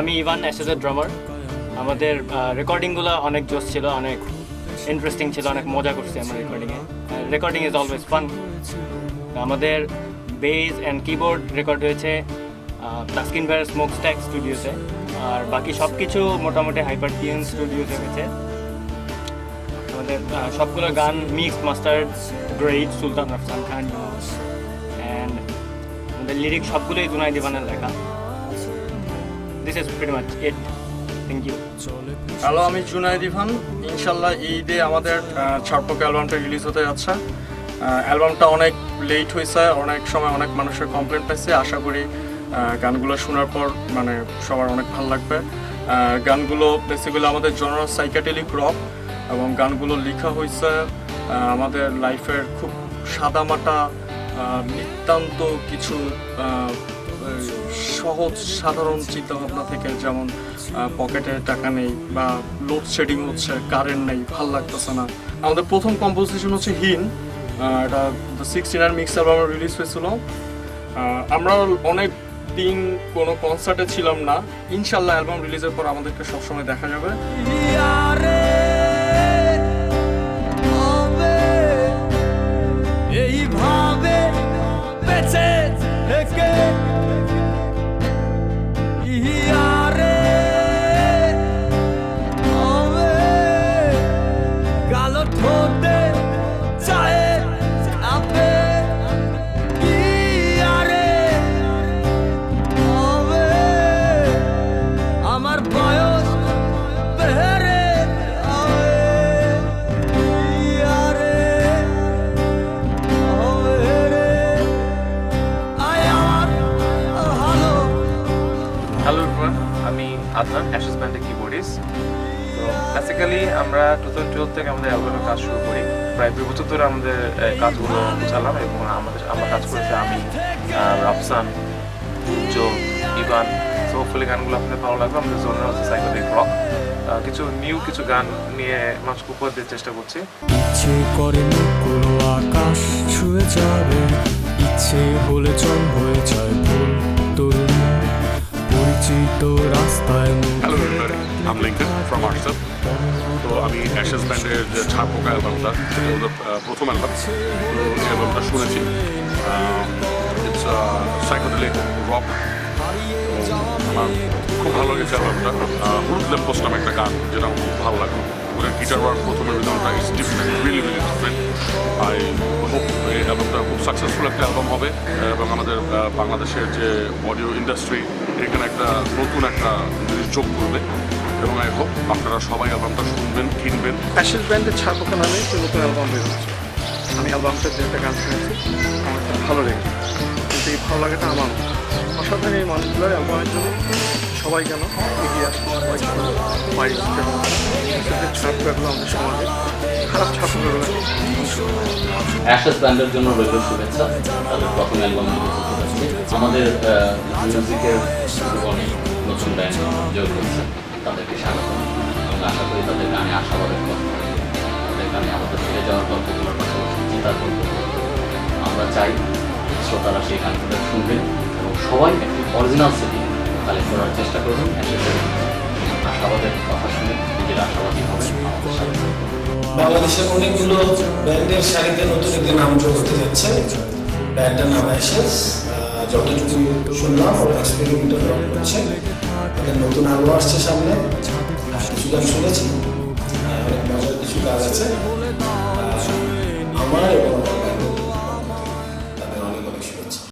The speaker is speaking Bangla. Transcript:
আমি ইভান অ্যাশেজের ড্রামার। আমাদের রেকর্ডিংগুলো অনেক জোস ছিল, অনেক ইন্টারেস্টিং ছিল, অনেক মজা করছি আমরা রেকর্ডিংয়ে। Recording is always fun. আমাদের বেস অ্যান্ড কিবোর্ড রেকর্ড হয়েছে তাসকিন ভাইয়ের স্মোকস্ট্যাক স্টুডিওতে, আর বাকি সব কিছু মোটামুটি হাইপারটিউন স্টুডিওতে হয়েছে। আমাদের সবগুলো গান mix mastered great Sultan Afsan Khan, and আমাদের লিরিক্স সবগুলোই জুনাইদ ইভানের লেখা। This is pretty much it. Thank you. Hello, আমি জুনাইদ ইভান। ইনশাল্লাহ ঈদে আমাদের ছাড়পোকা অ্যালবামটা রিলিজ হতে যাচ্ছে। অ্যালবামটা অনেক লেট হয়েছে, অনেক সময় অনেক মানুষের কমপ্লেন পাইছে। আশা করি গানগুলো শোনার পর মানে সবার অনেক ভালো লাগবে। গানগুলো বেসিক্যালি আমাদের জনরা সাইকেডেলিক রক, এবং গানগুলো লেখা হয়েছে আমাদের লাইফের খুব সাদামাটা নিতান্ত কিছু সহজ সাধারণ চিন্তাভাবনা থেকে, যেমন পকেটে টাকা নেই, বা লোডশেডিং হচ্ছে, কারেন্ট নেই, ভাল লাগতেছে না। আমাদের প্রথম কম্পোজিশন হচ্ছে হিন, এটা দ্য 69 মিক্স অ্যালবামে রিলিজ হয়েছিল। আমরা অনেক দিন কোনো কনসার্টে ছিলাম না। ইনশাল্লাহ অ্যালবাম রিলিজের পর আমাদেরকে সবসময় দেখা যাবে। এইভাবে বেঁচে থেকে কালো ঠোঁটে চায়ে আপে আমার বয়স বেড়ে হ্যালো এভরিওয়ান, আমি আদনান, অ্যাশেজ ব্যান্ডের কিবোর্ডিস্ট। তো বেসিক্যালি আমরা 2012 থেকে আমাদের অ্যালবামের কাজ শুরু করি। প্রায় 2 বছর ধরে আমাদের কাজগুলো চালাম, এবং আমরা কাজ করেছি আমি, রাফসান, জো, ইভান। সো হোপফুলি গানগুলো আপনাদের ভালো লাগবে। আমাদের জোনার হচ্ছে সাইকেডেলিক রক। কিছু গান নিয়ে মানুষকে উপহার দেওয়ার চেষ্টা করছি। ইচ্ছে করে মুকুলো আকাশ ছুঁয়ে যাবে, ইচ্ছে হলে চল হয়ে যায় ফুল তরুণ পরিচিত রাস্তায়। Hello everybody, I am Lincoln from Artcell. তো আমি অ্যাশেজ ব্যান্ডের যে ছাড়পোকা অ্যালবামটা, সেটা ওদের প্রথম অ্যালবাম। তো এই অ্যালবামটা শুনেছি। It's psychedelic rock. আমার খুব ভালো লেগেছে অ্যালবামটা। হলুদ ল্যাম্পপোস্ট নামে একটা গান, যেটা আমার খুব ভালো লাগলো। ওদের গিটার ওয়ার্ক প্রথমের রিদমটা is different, really different. I hope এই অ্যালবামটা খুব সাকসেসফুল একটা অ্যালবাম হবে, এবং আমাদের বাংলাদেশের যে অডিও ইন্ডাস্ট্রি, এখানে একটা নতুন একটা জিনিস যোগ করবে। এবং আই হোপ আপনারা সবাই অ্যালবামটা শুনবেন, কিনবেন। অ্যাশেজ ব্যান্ডের ছাড়পোকা নামে একটা নতুন অ্যালবাম বের হচ্ছে। আমি অ্যালবামটা যে একটা গান শুনেছি, আমার খুব ভালো লেগেছে। কিন্তু এই ভালো লাগাটা আমার অসাধারণ। এই মানুষগুলোর অ্যালবামের জন্য সবাই কেন এগিয়ে আসছে, সবাই কেন ছাড়পোকাগুলো আমাদের সমাজে খারাপ ছাড়পোকাগুলো। অ্যাশেজ ব্যান্ডের জন্য রইল শুভেচ্ছা। তাদের প্রথম অ্যালবাম আমাদের মিউজিকের জীবনে নতুন ব্যান্ড যোগ করছে, তাদেরকে স্বাগত, এবং আশা করি তাদের গানে আশাবাদের গল্প, তাদের গানে আমাদের ফিরে যাওয়ার গল্পগুলোর পাশাপাশি চিন্তার গল্পগুলো আমরা চাই শ্রোতারা সেই গানগুলো শুনবেন, এবং সবাই একটি অরিজিনাল সিডি কালেক্ট করার চেষ্টা করবেন। অ্যাশেজের আশাবাদের কথা শুনে নিজেরা আশাবাদী হবেন। বাংলাদেশের অনেকগুলো ব্যান্ডের সারিতে নতুন একটি নাম যোগ হতে যাচ্ছে। ব্যান্ডটার নাম অ্যাশেজ। যতটুকু শুনলাম ওরা এক্সপেরিমেন্টাল রক করছে। তাদের নতুন আলো আসছে সামনে, কিছু গান শুনেছি, অনেক মজার কিছু কাজ আছে। আমার এবং